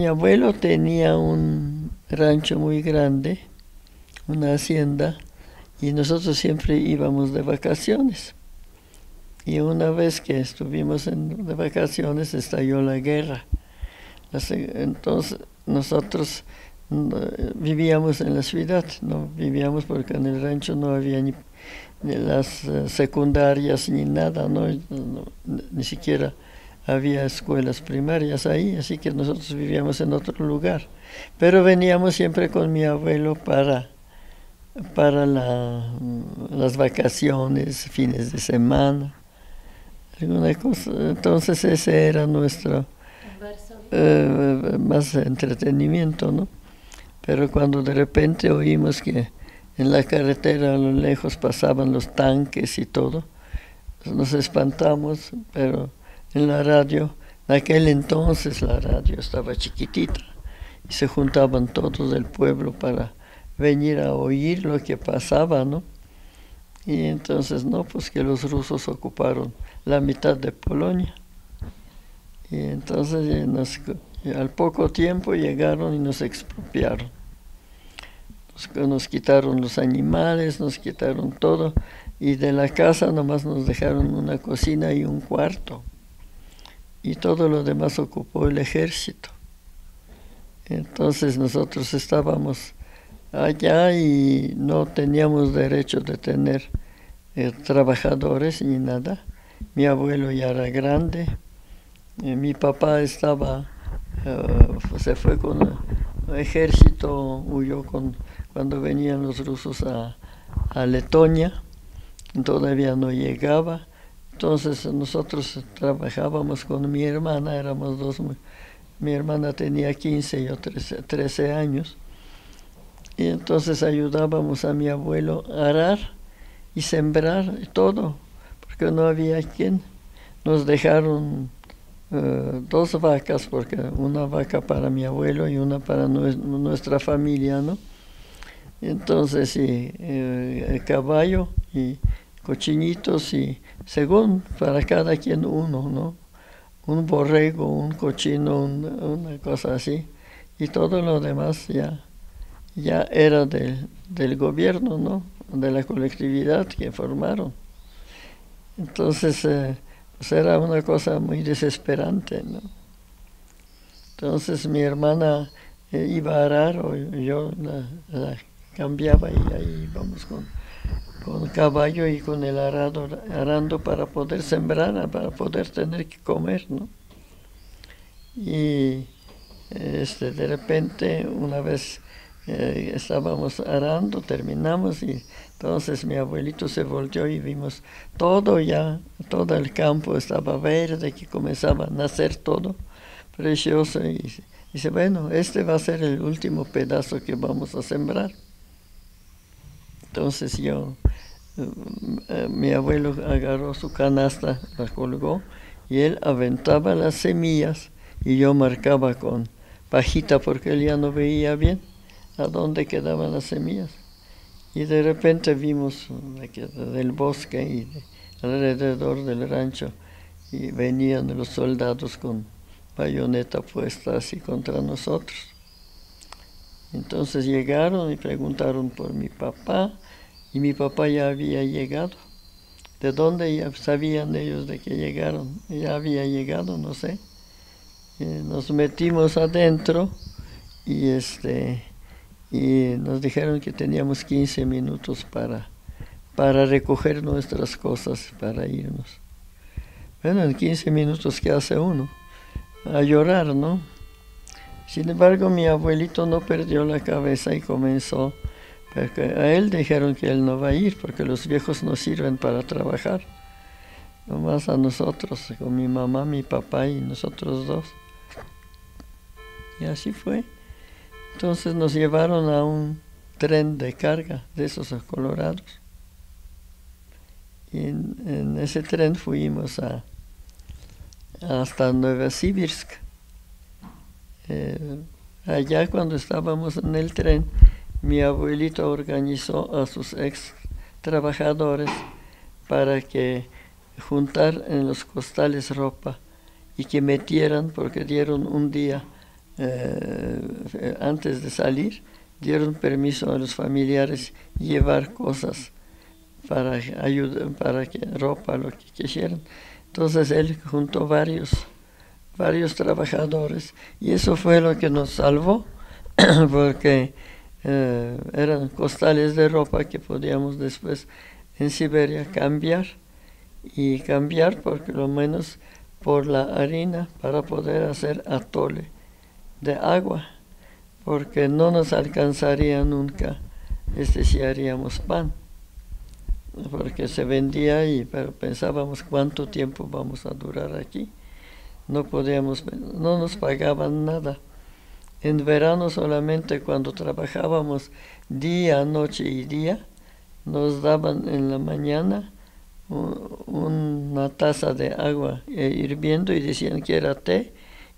mi abuelo tenía un rancho muy grande, una hacienda, y nosotros siempre íbamos de vacaciones. Y una vez que estuvimos de vacaciones estalló la guerra. Entonces nosotros vivíamos en la ciudad, no vivíamos porque en el rancho no había ni las secundarias ni nada, ni siquiera había escuelas primarias ahí, así que nosotros vivíamos en otro lugar. Pero veníamos siempre con mi abuelo para las vacaciones, fines de semana, alguna cosa. Entonces ese era nuestro más entretenimiento, ¿no? Pero cuando de repente oímos que en la carretera a lo lejos pasaban los tanques y todo, nos espantamos, pero en la radio, en aquel entonces la radio estaba chiquitita y se juntaban todos del pueblo para venir a oír lo que pasaba, ¿no? Y entonces, no, pues que los rusos ocuparon la mitad de Polonia. Y entonces al poco tiempo llegaron y nos expropiaron. Nos quitaron los animales, nos quitaron todo, y de la casa nomás nos dejaron una cocina y un cuarto. Y todo lo demás ocupó el ejército. Entonces nosotros estábamos allá y no teníamos derecho de tener trabajadores ni nada. Mi abuelo ya era grande. Mi papá se fue con el ejército, huyó cuando venían los rusos a Letonia, todavía no llegaba. Entonces nosotros trabajábamos con mi hermana, éramos dos. Mi hermana tenía 15 y yo 13 años. Y entonces ayudábamos a mi abuelo a arar y sembrar todo, porque no había quien. Nos dejaron 2 vacas, porque una vaca para mi abuelo y una para nuestra familia, ¿no? Entonces, sí, el caballo y cochinitos, y según para cada quien uno, ¿no? Un borrego, un cochino, una cosa así, y todo lo demás ya era del gobierno, ¿no? De la colectividad que formaron. Entonces, pues era una cosa muy desesperante, ¿no? Entonces mi hermana iba a arar, o yo la cambiaba, y ahí íbamos con caballo y con el arando para poder sembrar, para poder tener que comer, ¿no? Y de repente una vez estábamos arando, terminamos, y entonces mi abuelito se volteó y vimos todo el campo estaba verde, que comenzaba a nacer todo precioso, y dice, bueno, este va a ser el último pedazo que vamos a sembrar. Entonces mi abuelo agarró su canasta, la colgó, y él aventaba las semillas, y yo marcaba con pajita, porque él ya no veía bien a dónde quedaban las semillas. Y de repente vimos del bosque y alrededor del rancho, y venían los soldados con bayoneta puesta así contra nosotros. Entonces llegaron y preguntaron por mi papá, y mi papá ya había llegado. ¿De dónde ya sabían ellos de que llegaron? Ya había llegado, no sé. Nos metimos adentro y nos dijeron que teníamos 15 minutos para recoger nuestras cosas, para irnos. Bueno, en 15 minutos, ¿qué hace uno? A llorar, ¿no? Sin embargo, mi abuelito no perdió la cabeza y comenzó, porque a él dijeron que él no va a ir, porque los viejos no sirven para trabajar. Nomás a nosotros, con mi mamá, mi papá y nosotros 2. Y así fue. Entonces nos llevaron a un tren de carga, de esos colorados. Y en ese tren fuimos hasta Novosibirsk. Allá, cuando estábamos en el tren, mi abuelito organizó a sus ex trabajadores para que juntar en los costales ropa y que metieran, porque dieron un día antes de salir, dieron permiso a los familiares llevar cosas para ayudar, para que ropa, lo que quisieran. Entonces él juntó varios trabajadores y eso fue lo que nos salvó porque eran costales de ropa que podíamos después en Siberia cambiar porque lo menos por la harina para poder hacer atole de agua, porque no nos alcanzaría nunca si haríamos pan, porque se vendía ahí, pero pensábamos cuánto tiempo vamos a durar aquí. No nos pagaban nada. En verano solamente cuando trabajábamos día, noche y día, nos daban en la mañana una taza de agua hirviendo y decían que era té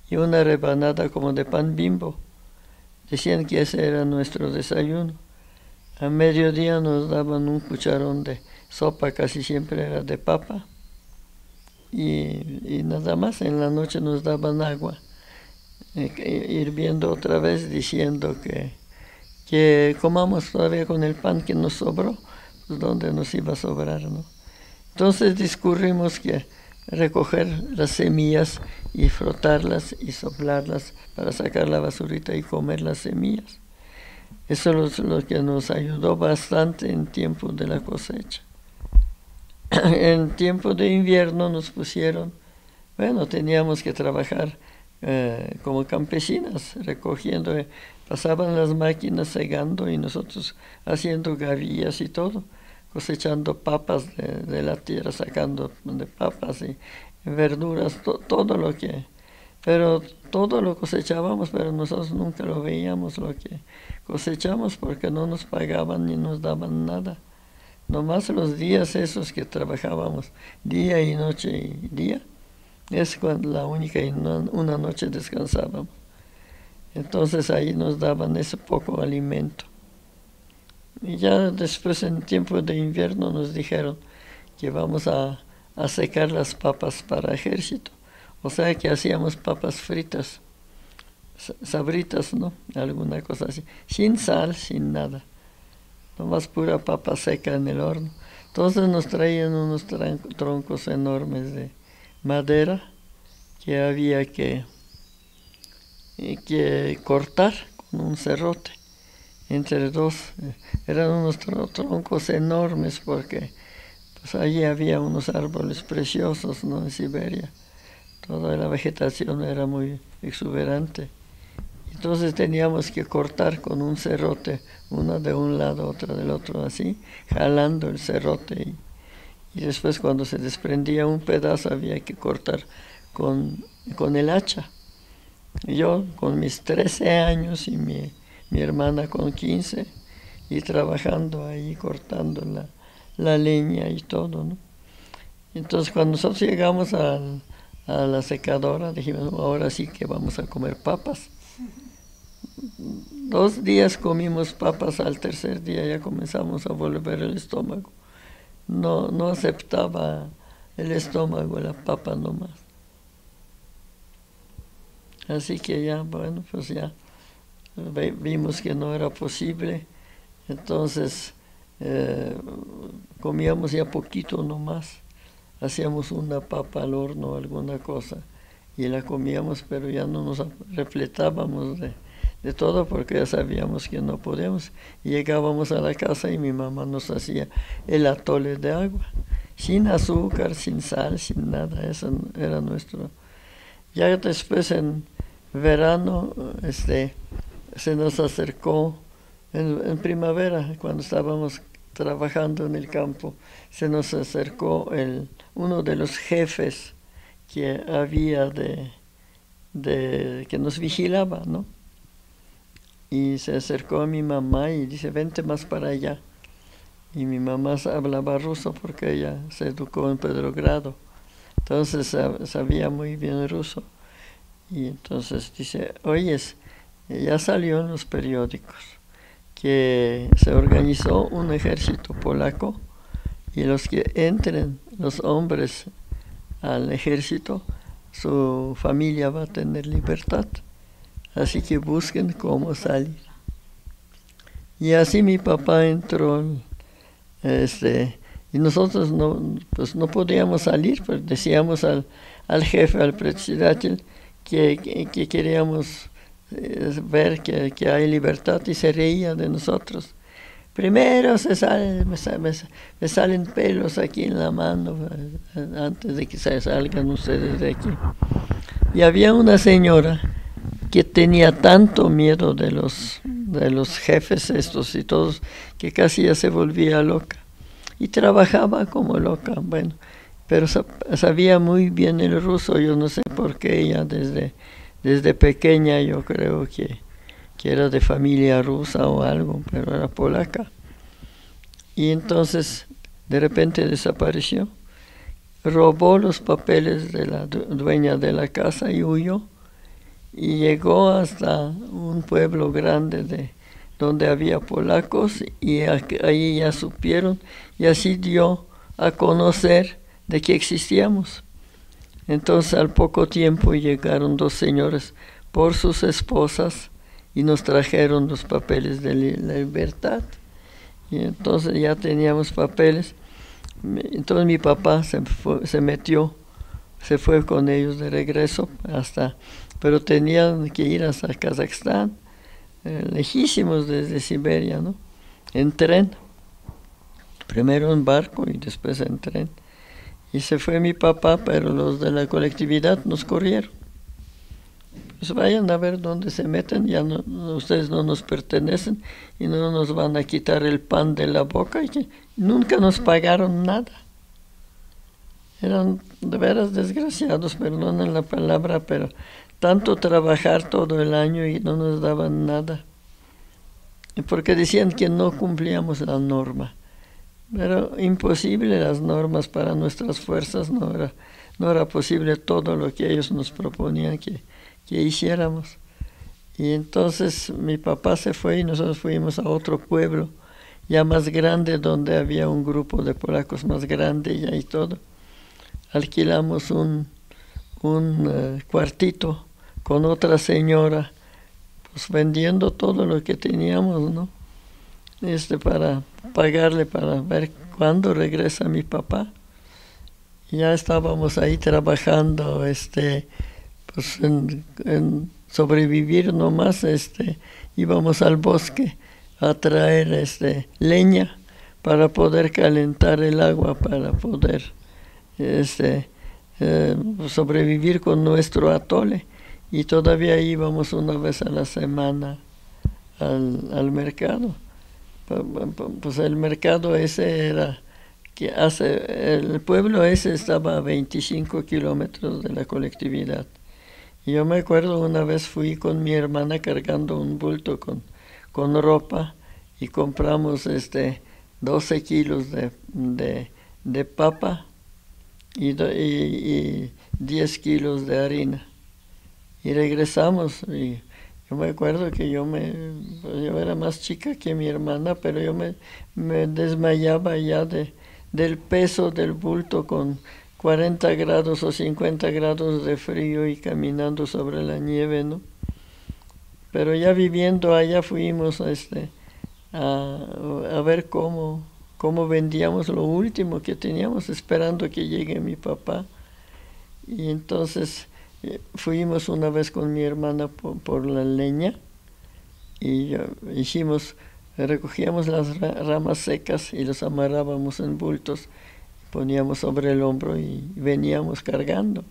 y una rebanada como de pan Bimbo. Decían que ese era nuestro desayuno. A mediodía nos daban un cucharón de sopa, casi siempre era de papa. Y nada más, en la noche nos daban agua, hirviendo otra vez, diciendo que comamos todavía con el pan que nos sobró, pues donde nos iba a sobrar, ¿no? Entonces discurrimos que recoger las semillas y frotarlas y soplarlas para sacar la basurita y comer las semillas. Eso es lo que nos ayudó bastante en tiempo de la cosecha. En tiempo de invierno nos pusieron, teníamos que trabajar como campesinas, recogiendo, pasaban las máquinas segando y nosotros haciendo gavillas y todo, cosechando papas de la tierra, sacando de papas y verduras, todo lo que... Pero todo lo cosechábamos, pero nosotros nunca lo veíamos lo que cosechamos porque no nos pagaban ni nos daban nada. Nomás los días esos que trabajábamos, día y noche y día, es cuando la única y una noche descansábamos. Entonces ahí nos daban ese poco alimento. Y ya después en tiempo de invierno nos dijeron que vamos a secar las papas para ejército. O sea que hacíamos papas fritas, sabritas, ¿no? Alguna cosa así, sin sal, sin nada. Nomás pura papa seca en el horno. Entonces nos traían unos troncos enormes de madera que había que cortar con un serrote entre dos. Eran unos troncos enormes porque pues allí había unos árboles preciosos, ¿no? En Siberia. Toda la vegetación era muy exuberante. Entonces teníamos que cortar con un serrote, una de un lado, otra del otro, así, jalando el serrote. Y después cuando se desprendía un pedazo había que cortar con el hacha. Yo con mis 13 años y mi hermana con 15, y trabajando ahí, cortando la leña y todo, ¿no? Entonces cuando nosotros llegamos a la secadora, dijimos, ahora sí que vamos a comer papas. 2 días comimos papas, al tercer día ya comenzamos a volver el estómago. No aceptaba el estómago la papa nomás. Así que ya, pues ya vimos que no era posible. Entonces comíamos ya poquito nomás. Hacíamos una papa al horno, alguna cosa, y la comíamos, pero ya no nos repletábamos de todo porque ya sabíamos que no podíamos. Y llegábamos a la casa y mi mamá nos hacía el atole de agua, sin azúcar, sin sal, sin nada. Eso era nuestro. Ya después en verano se nos acercó, en primavera, cuando estábamos trabajando en el campo, se nos acercó uno de los jefes que había que nos vigilaba, ¿no? Y se acercó a mi mamá y dice, vente más para allá. Y mi mamá hablaba ruso porque ella se educó en Petrogrado. Entonces sabía muy bien ruso. Y entonces dice, oyes, ya salió en los periódicos que se organizó un ejército polaco y los que entren, los hombres al ejército, su familia va a tener libertad. así que busquen cómo salir. Y así mi papá entró, y nosotros pues no podíamos salir, pues decíamos al jefe, al presidente, que queríamos ver que hay libertad, y se reía de nosotros. Primero me salen pelos aquí en la mano antes de que salgan ustedes de aquí. Y había una señora que tenía tanto miedo de los jefes estos y todos, que casi ya se volvía loca. Y trabajaba como loca, bueno, pero sabía muy bien el ruso. Yo no sé por qué ella desde pequeña, yo creo que era de familia rusa o algo, pero era polaca. Y entonces de repente desapareció, robó los papeles de la dueña de la casa y huyó. Y llegó hasta un pueblo grande donde había polacos, y ahí ya supieron, y así dio a conocer de que existíamos. Entonces al poco tiempo llegaron dos señores por sus esposas y nos trajeron los papeles de la libertad. Y entonces ya teníamos papeles. Entonces mi papá se fue con ellos de regreso pero tenían que ir hasta Kazajstán, lejísimos desde Siberia, ¿no? En tren, primero en barco y después en tren. Y se fue mi papá, pero los de la colectividad nos corrieron. Pues vayan a ver dónde se meten, ya ustedes no nos pertenecen y no nos van a quitar el pan de la boca, y que nunca nos pagaron nada. Eran de veras desgraciados, perdonen la palabra, pero tanto trabajar todo el año y no nos daban nada. Porque decían que no cumplíamos la norma. Pero imposible las normas para nuestras fuerzas, no era posible todo lo que ellos nos proponían que hiciéramos. Y entonces mi papá se fue y nosotros fuimos a otro pueblo, ya más grande, donde había un grupo de polacos más grande ya y todo. Alquilamos un cuartito con otra señora, pues vendiendo todo lo que teníamos, ¿no? Para pagarle, para ver cuándo regresa mi papá. Y ya estábamos ahí trabajando, pues en sobrevivir nomás. Íbamos al bosque a traer leña para poder calentar el agua, para poder sobrevivir con nuestro atole. Y todavía íbamos una vez a la semana al mercado. Pues el mercado ese era el pueblo ese estaba a 25 kilómetros de la colectividad. Y yo me acuerdo una vez fui con mi hermana cargando un bulto con ropa, y compramos 12 kilos de papa y 10 kilos de harina. Y regresamos, y yo me acuerdo que yo era más chica que mi hermana, pero yo me desmayaba ya del peso del bulto, con 40 grados o 50 grados de frío y caminando sobre la nieve, ¿no? Pero ya viviendo allá fuimos a ver cómo vendíamos lo último que teníamos, esperando que llegue mi papá. Y entonces fuimos una vez con mi hermana por la leña, y recogíamos las ramas secas y las amarrábamos en bultos, poníamos sobre el hombro y veníamos cargando.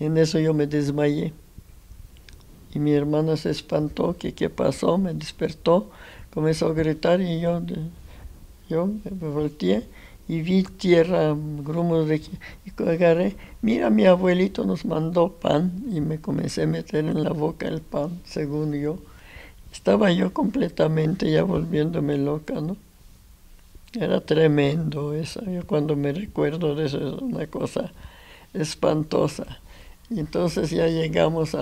En eso yo me desmayé. Y mi hermana se espantó, que qué pasó, me despertó, comenzó a gritar, y yo me volteé y vi tierra, grumos y agarré, mira, mi abuelito nos mandó pan, y me comencé a meter en la boca el pan, según yo. Estaba yo completamente ya volviéndome loca, ¿no? Era tremendo eso. Yo cuando me recuerdo de eso es una cosa espantosa. Y entonces ya llegamos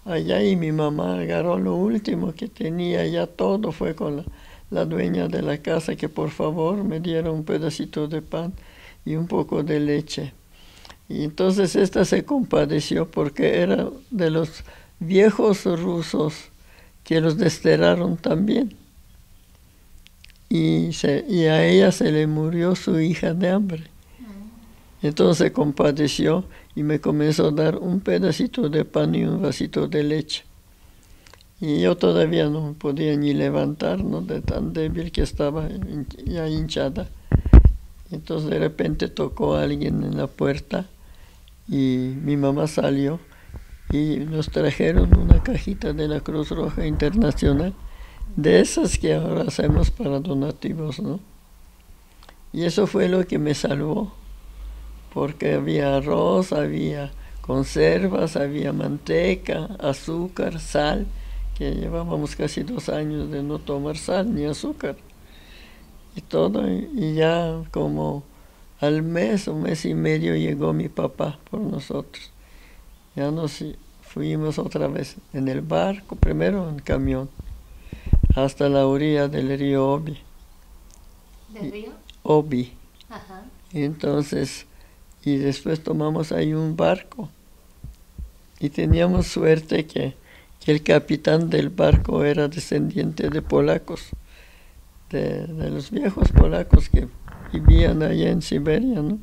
allá, y mi mamá agarró lo último que tenía, ya todo fue con la dueña de la casa, que por favor me diera un pedacito de pan y un poco de leche. Y entonces esta se compadeció, porque era de los viejos rusos que los desterraron también. Y a ella se le murió su hija de hambre. Entonces se compadeció y me comenzó a dar un pedacito de pan y un vasito de leche. Y yo todavía no podía ni levantar, ¿no?, de tan débil que estaba, ya hinchada. Entonces de repente tocó a alguien en la puerta y mi mamá salió y nos trajeron una cajita de la Cruz Roja Internacional, de esas que ahora hacemos para donativos, ¿no? Y eso fue lo que me salvó, porque había arroz, había conservas, había manteca, azúcar, sal, que llevábamos casi 2 años de no tomar sal ni azúcar. Y todo, y ya como al mes, un mes y medio, llegó mi papá por nosotros. Ya nos fuimos otra vez en el barco, primero en camión, hasta la orilla del río Obi. ¿Del río? Obi. Ajá. Entonces, y después tomamos ahí un barco. Y teníamos suerte que el capitán del barco era descendiente de polacos, de los viejos polacos que vivían allá en Siberia, ¿no?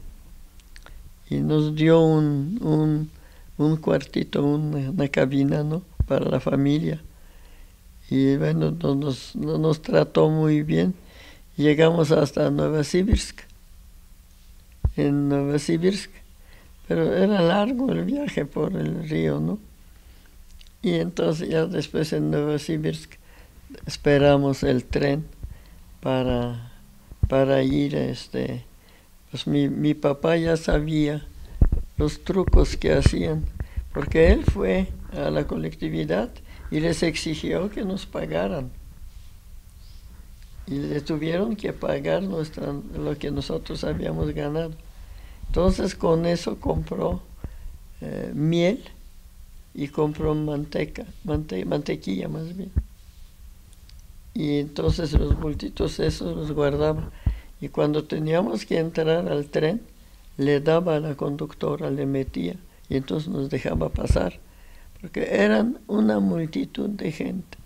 Y nos dio un cuartito, una cabina, ¿no?, para la familia. Y bueno, nos trató muy bien. Llegamos hasta Novosibirsk. En Novosibirsk, pero era largo el viaje por el río, ¿no? Y entonces ya después en Novosibirsk esperamos el tren para ir, pues mi papá ya sabía los trucos que hacían, porque él fue a la colectividad y les exigió que nos pagaran. Y le tuvieron que pagar lo que nosotros habíamos ganado. Entonces con eso compró miel y compró mantequilla más bien. Y entonces los bultitos esos los guardaba. Y cuando teníamos que entrar al tren, le daba a la conductora, le metía, y entonces nos dejaba pasar. Porque eran una multitud de gente,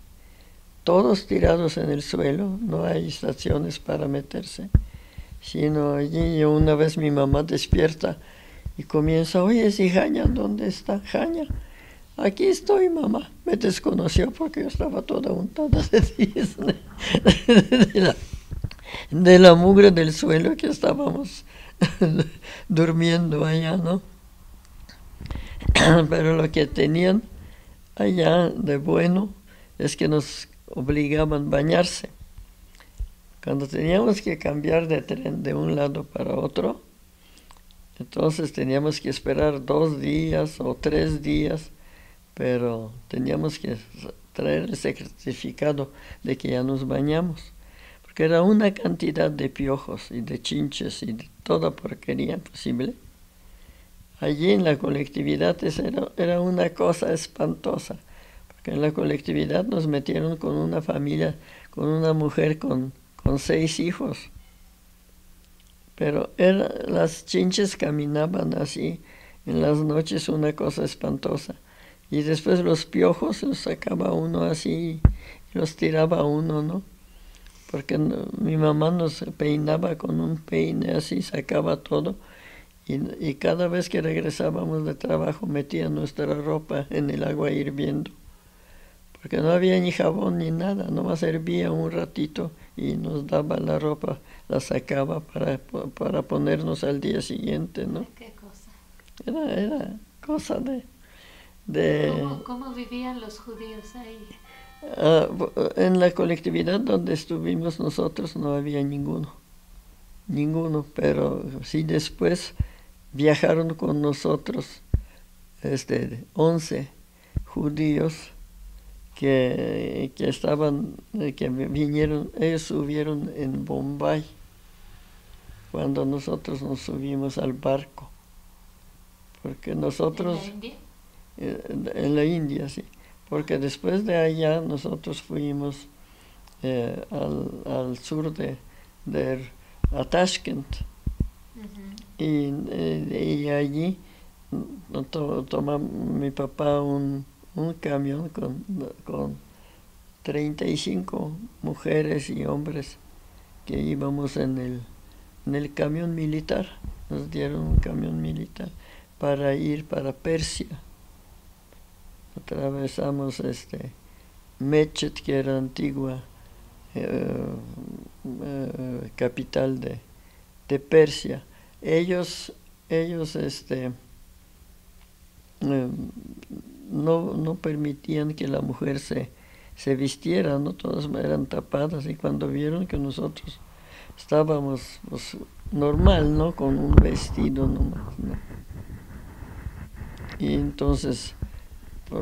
todos tirados en el suelo, no hay estaciones para meterse, sino allí una vez mi mamá despierta y comienza: oye, si Jaña, ¿dónde está Jaña? Aquí estoy, mamá. Me desconoció porque yo estaba toda untada de la mugre del suelo que estábamos durmiendo allá, ¿no? Pero lo que tenían allá de bueno es que nos obligaban a bañarse. Cuando teníamos que cambiar de tren de un lado para otro, entonces teníamos que esperar 2 días o 3 días, pero teníamos que traer el certificado de que ya nos bañamos, porque era una cantidad de piojos y de chinches y de toda porquería posible. Allí en la colectividad era una cosa espantosa, porque en la colectividad nos metieron con una familia, con una mujer con 6 hijos. Pero las chinches caminaban así en las noches, una cosa espantosa. Y después los piojos los sacaba uno así y los tiraba uno, ¿no? Porque mi mamá nos peinaba con un peine así, sacaba todo. Y cada vez que regresábamos de trabajo metía nuestra ropa en el agua hirviendo. Porque no había ni jabón ni nada, nomás hervía un ratito y nos daba la ropa, la sacaba para ponernos al día siguiente, ¿no? ¿Qué cosa? Era cosa de ¿Cómo vivían los judíos ahí? En la colectividad donde estuvimos nosotros no había ninguno, pero sí después viajaron con nosotros 11 judíos que vinieron. Ellos subieron en Bombay cuando nosotros nos subimos al barco, porque nosotros ¿En la India? En la India, sí, porque después de allá nosotros fuimos al sur a Tashkent. Y allí toma mi papá un un camión con 35 mujeres y hombres que íbamos en el camión militar. Nos dieron un camión militar para ir para Persia. Atravesamos Mechet, que era antigua capital de Persia. Ellos no permitían que la mujer se vistiera, ¿no? Todas eran tapadas, y cuando vieron que nosotros estábamos pues, normal, ¿no? Con un vestido nomás, ¿no? Y entonces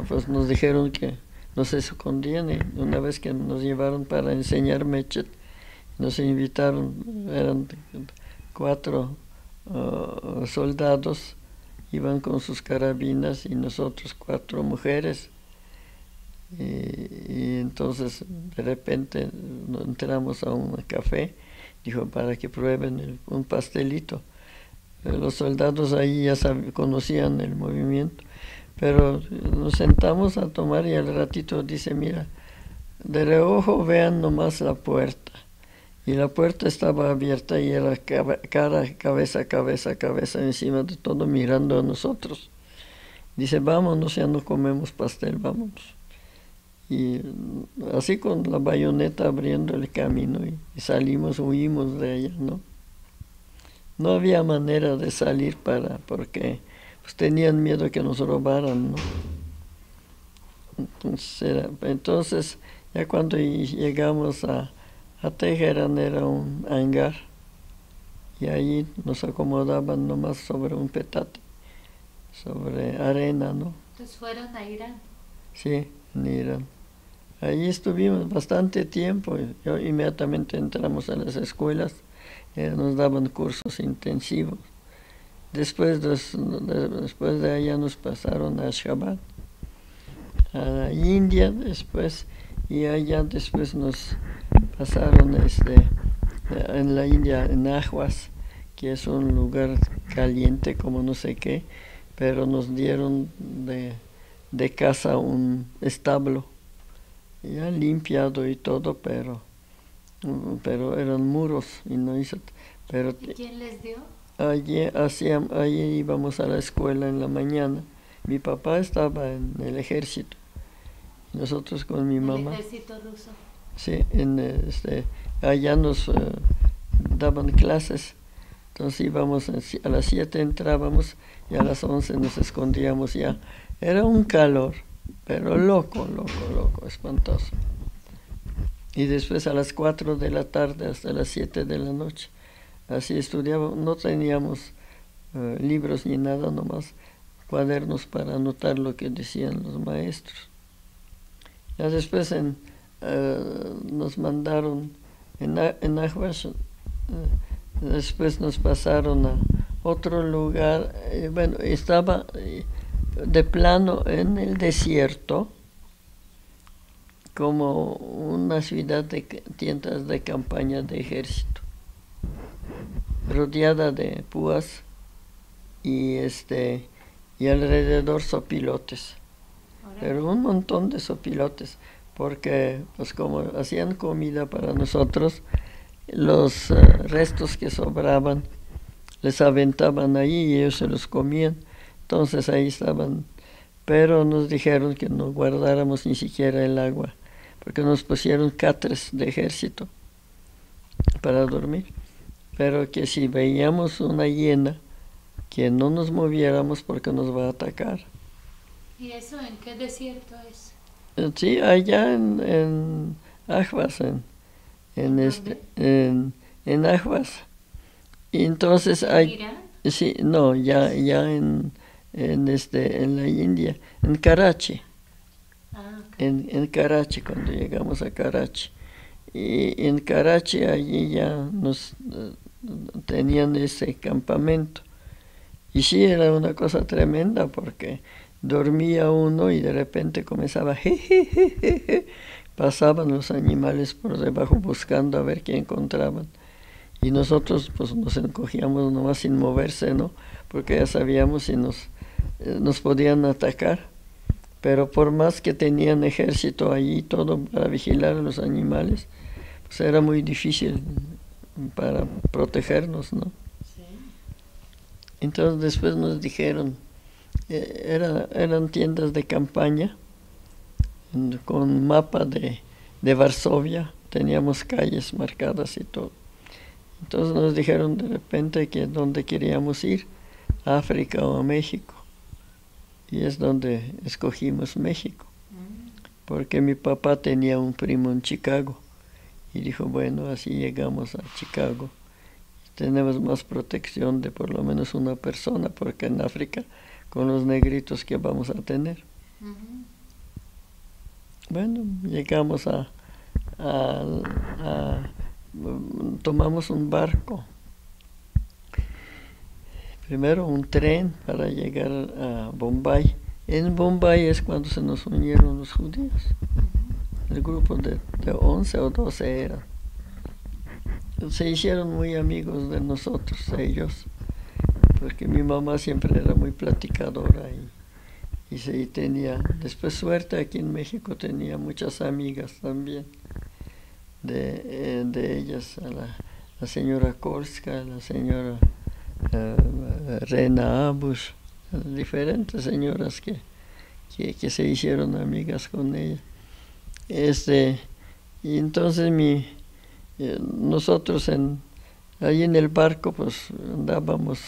pues nos dijeron que nos escondían, y una vez que nos llevaron para enseñar Mechet, nos invitaron, eran 4 soldados, iban con sus carabinas, y nosotros 4 mujeres. Y entonces de repente entramos a un café, dijo, para que prueben un pastelito. Los soldados ahí ya conocían el movimiento, pero nos sentamos a tomar, y al ratito dice, mira, de reojo vean nomás la puerta. Y la puerta estaba abierta, y era cabeza encima de todo, mirando a nosotros. Dice, vámonos, ya no comemos pastel, vámonos. Y así con la bayoneta abriendo el camino, y salimos, huimos de ella, ¿no? No había manera de salir porque pues, tenían miedo que nos robaran, ¿no? Entonces ya cuando llegamos a Teherán, era un hangar, y ahí nos acomodaban nomás sobre un petate, sobre arena, ¿no? Entonces fueron a Irán. Sí, en Irán. Allí estuvimos bastante tiempo. Inmediatamente entramos a las escuelas, nos daban cursos intensivos. Después de allá nos pasaron a Ashgabat, a la India después, y allá después nos pasaron en la India, en Ahwas, que es un lugar caliente como no sé qué, pero nos dieron de casa un establo, ya limpiado y todo, pero eran muros, y no hizo. Pero ¿Y quién les dio? allí íbamos a la escuela en la mañana. Mi papá estaba en el ejército, nosotros con mi mamá. ¿El ejército ruso? Sí, allá nos daban clases. Entonces íbamos, a las 7 entrábamos, y a las 11 nos escondíamos ya. Era un calor, pero loco, espantoso. Y después a las 4 de la tarde hasta las 7 de la noche. Así estudiábamos, no teníamos libros ni nada, nomás cuadernos para anotar lo que decían los maestros. Ya después nos mandaron en Ahwas, después nos pasaron a otro lugar, bueno, estaba de plano en el desierto, como una ciudad de tiendas de campaña de ejército, rodeada de púas, y alrededor sopilotes, pero un montón de sopilotes, porque pues como hacían comida para nosotros, los restos que sobraban les aventaban ahí, y ellos se los comían. Entonces ahí estaban, pero nos dijeron que no guardáramos ni siquiera el agua, porque nos pusieron catres de ejército para dormir, pero que si veíamos una hiena, que no nos moviéramos porque nos va a atacar. ¿Y eso en qué desierto es? Sí, allá en Ahwas, en Ahwas. Y entonces ¿Irán? Sí, no, ya en la India, en Karachi. Ah, okay. En Karachi, cuando llegamos a Karachi. Y en Karachi allí ya nos tenían ese campamento. Y sí, era una cosa tremenda, porque dormía uno y de repente comenzaba jejejeje. Pasaban los animales por debajo buscando a ver qué encontraban. Y nosotros pues nos encogíamos nomás sin moverse, ¿no? Porque ya sabíamos si nos podían atacar. pero por más que tenían ejército allí, todo para vigilar a los animales, pues era muy difícil para protegernos, ¿no? Sí. Entonces después nos dijeron, eran tiendas de campaña, con mapa de Varsovia, teníamos calles marcadas y todo. Entonces nos dijeron de repente que dónde queríamos ir, a África o a México. Y es donde escogimos México, porque mi papá tenía un primo en Chicago. Y dijo, bueno, así llegamos a Chicago. Tenemos más protección de por lo menos una persona, porque en África, con los negritos que vamos a tener. Bueno, llegamos tomamos un barco. Primero un tren para llegar a Bombay. En Bombay es cuando se nos unieron los judíos. El grupo de 11 o 12 eran. Se hicieron muy amigos de nosotros, ellos, porque mi mamá siempre era muy platicadora y tenía, después suerte aquí en México, tenía muchas amigas también, de ellas, la señora Korska, la señora Rena Abush, diferentes señoras que se hicieron amigas con ella. Y entonces nosotros ahí en el barco pues andábamos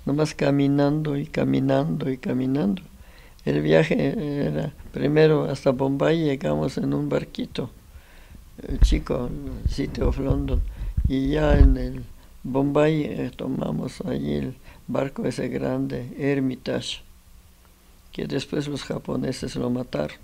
nomás caminando y caminando y caminando. El viaje era primero hasta Bombay, llegamos en un barquito chico, City of London, y ya en el Bombay tomamos allí el barco ese grande, Hermitage, que después los japoneses lo mataron,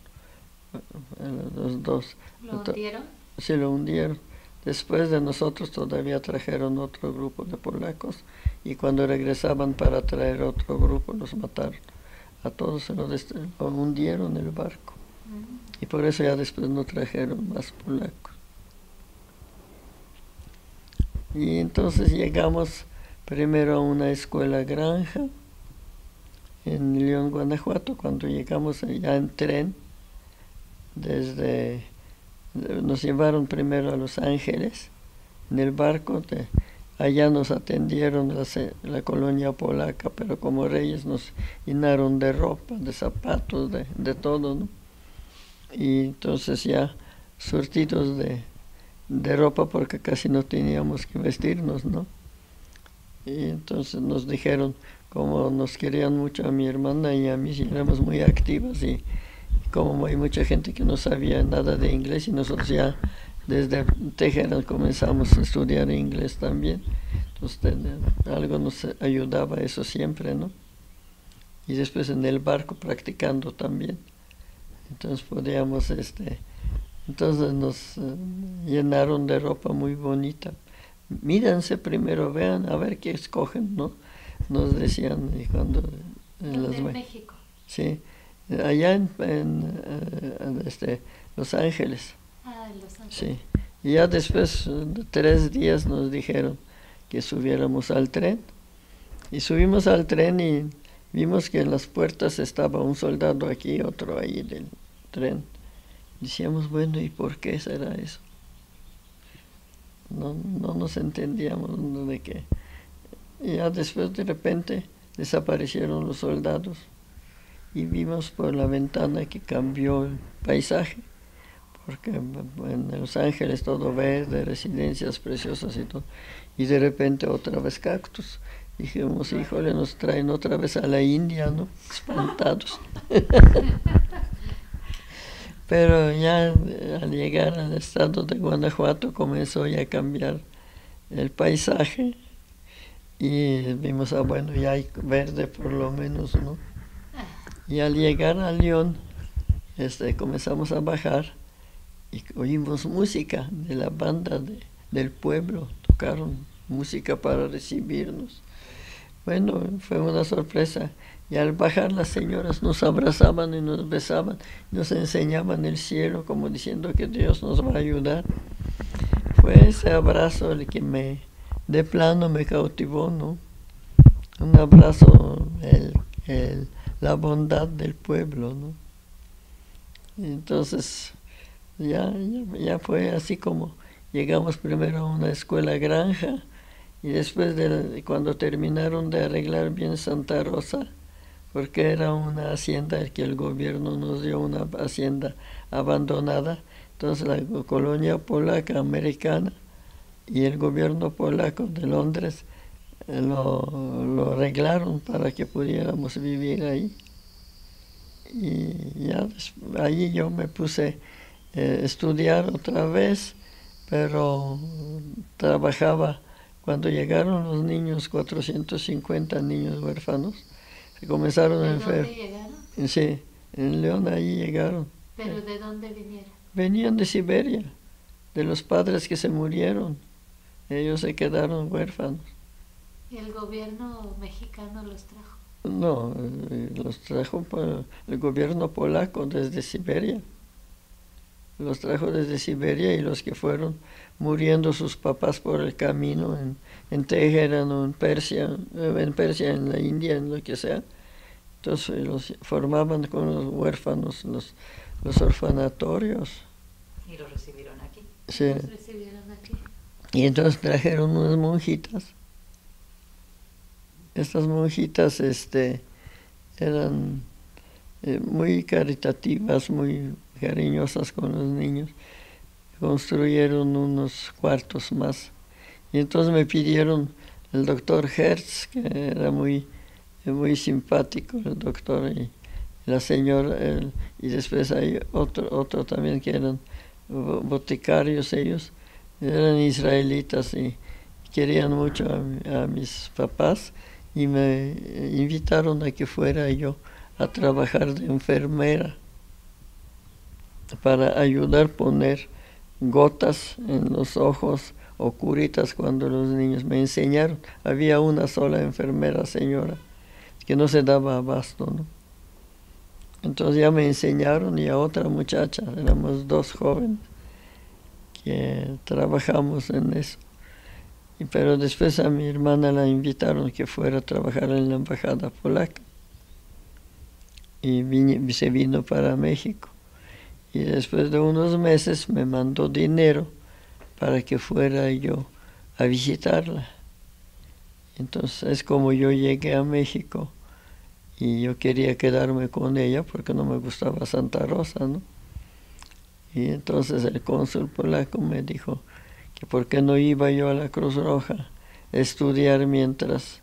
los dos. ¿Lo hundieron? Sí, lo hundieron. Después de nosotros todavía trajeron otro grupo de polacos y cuando regresaban para traer otro grupo los mataron. A todos lo hundieron el barco. Y por eso ya después no trajeron más polacos. Y entonces llegamos primero a una escuela granja en León, Guanajuato. Cuando llegamos allá en tren, nos llevaron primero a Los Ángeles en el barco. Allá nos atendieron la colonia polaca, pero como reyes nos llenaron de ropa, de zapatos, de todo, ¿no? Y entonces ya surtidos de ropa porque casi no teníamos que vestirnos, ¿no? Y entonces nos dijeron, como nos querían mucho a mi hermana y a mí, si éramos muy activas y como hay mucha gente que no sabía nada de inglés y nosotros ya desde Teherán comenzamos a estudiar inglés también, entonces algo nos ayudaba eso siempre, ¿no? Y después en el barco practicando también, entonces podíamos, entonces nos llenaron de ropa muy bonita. Mírense primero, vean a ver qué escogen, ¿no? Nos decían y cuando en México. Sí. Allá en Los Ángeles. En Los Ángeles. Sí. Y ya después de 3 días nos dijeron que subiéramos al tren. Y subimos al tren y vimos que en las puertas estaba un soldado aquí, otro ahí del tren. Decíamos, bueno, ¿y por qué será eso? No nos entendíamos de qué. Y ya después de repente desaparecieron los soldados. Y vimos por la ventana que cambió el paisaje, porque en Los Ángeles todo verde, residencias preciosas y todo, y de repente otra vez cactus. Dijimos, híjole, nos traen otra vez a la India, ¿no? Espantados. Pero ya al llegar al estado de Guanajuato comenzó ya a cambiar el paisaje y vimos, bueno, ya hay verde por lo menos, ¿no? Y al llegar a León, comenzamos a bajar y oímos música de la banda del pueblo, tocaron música para recibirnos. Bueno, fue una sorpresa. Y al bajar las señoras nos abrazaban y nos besaban, nos enseñaban el cielo como diciendo que Dios nos va a ayudar. Fue ese abrazo el que de plano me cautivó, ¿no? Un abrazo, la bondad del pueblo, ¿no? Entonces ya fue así como llegamos primero a una escuela granja y después cuando terminaron de arreglar bien Santa Rosa, porque era una hacienda que el gobierno nos dio, una hacienda abandonada, entonces la colonia polaca americana y el gobierno polaco de Londres lo arreglaron para que pudiéramos vivir ahí. Y ya allí yo me puse a estudiar otra vez, pero trabajaba. Cuando llegaron los niños, 450 niños huérfanos, se comenzaron a enfermar. ¿De dónde llegaron? Sí, en León allí llegaron. ¿Pero de dónde vinieron? Venían de Siberia, de los padres que se murieron. Ellos se quedaron huérfanos. ¿Y el gobierno mexicano los trajo? No, los trajo el gobierno polaco desde Siberia. Los trajo desde Siberia y los que fueron muriendo sus papás por el camino en Teherán o en Persia, en la India, en lo que sea. Entonces los formaban con los huérfanos, los orfanatorios. ¿Y los recibieron aquí? Sí. Los recibieron aquí. Y entonces trajeron unas monjitas. Estas monjitas eran muy caritativas, muy cariñosas con los niños. Construyeron unos cuartos más. Y entonces me pidieron el doctor Hertz, que era muy simpático, el doctor, y la señora, y después hay otro también que eran boticarios ellos, eran israelitas y querían mucho a mis papás y me invitaron a que fuera yo a trabajar de enfermera para ayudar a poner gotas en los ojos o curitas cuando los niños me enseñaron. Había una sola enfermera señora que no se daba abasto, ¿no? Entonces ya me enseñaron y a otra muchacha, éramos dos jóvenes que trabajamos en eso. Pero después a mi hermana la invitaron que fuera a trabajar en la embajada polaca y se vino para México. Y después de unos meses me mandó dinero para que fuera yo a visitarla. Entonces es como yo llegué a México y yo quería quedarme con ella porque no me gustaba Santa Rosa, ¿no? Y entonces el cónsul polaco me dijo que por qué no iba yo a la Cruz Roja a estudiar mientras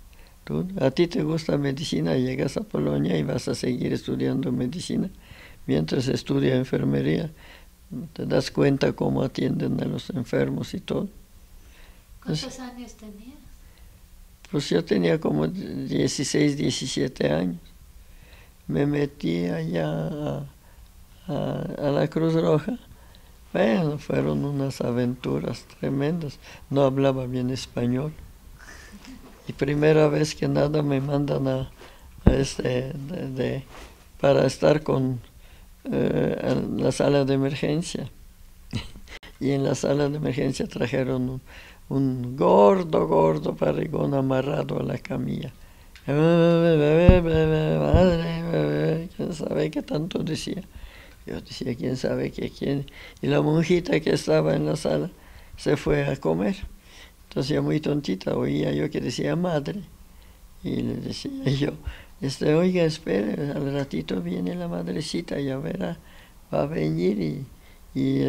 a ti te gusta medicina, llegas a Polonia y vas a seguir estudiando medicina. Mientras estudia enfermería, te das cuenta cómo atienden a los enfermos y todo. ¿Cuántos años tenías? Pues yo tenía como 16, 17 años. Me metí allá a la Cruz Roja. Bueno, fueron unas aventuras tremendas. No hablaba bien español. Y primera vez que nada me mandan para estar en la sala de emergencia. Y en la sala de emergencia trajeron un gordo barrigón amarrado a la camilla. Madre, quién sabe qué tanto decía. Yo decía, quién sabe quién. Y la monjita que estaba en la sala se fue a comer. Entonces ya muy tontita oía yo que decía madre. Y le decía yo, oiga, espere, al ratito viene la madrecita, ya verá, va a venir y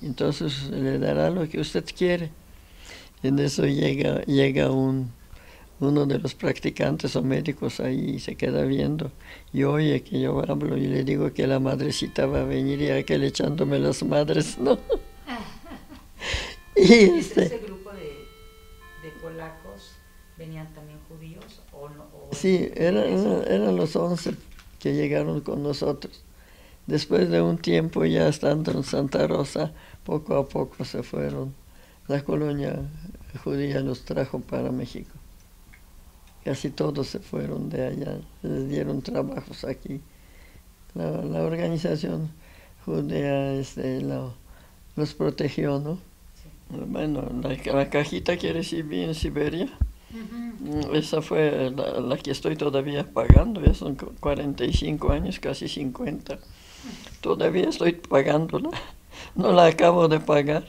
entonces le dará lo que usted quiere. En eso llega uno de los practicantes o médicos ahí y se queda viendo y oye que yo hablo y le digo que la madrecita va a venir y aquel echándome las madres, ¿no? ¿Y ese grupo de polacos venían también judíos o no? Sí, eran los 11 que llegaron con nosotros. Después de un tiempo ya estando en Santa Rosa, poco a poco se fueron. La colonia judía los trajo para México. Casi todos se fueron de allá, les dieron trabajos aquí. La organización judía los protegió, ¿no? Sí. Bueno, la cajita que recibí en Siberia, esa fue la que estoy todavía pagando, ya son 45 años, casi 50. Todavía estoy pagándola. No la acabo de pagar.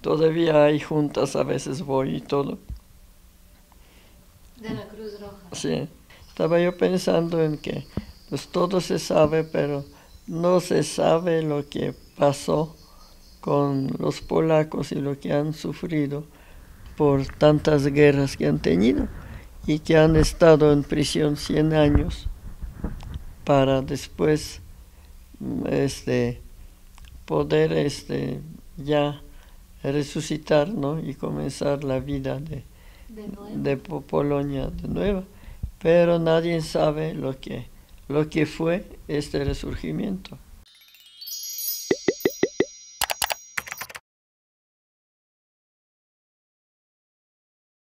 Todavía hay juntas, a veces voy y todo. De la Cruz Roja. Sí. Estaba yo pensando en que pues todo se sabe, pero no se sabe lo que pasó con los polacos y lo que han sufrido por tantas guerras que han tenido y que han estado en prisión 100 años para después poder ya resucitar, ¿no? Y comenzar la vida de Polonia de nuevo. Pero nadie sabe lo que fue este resurgimiento.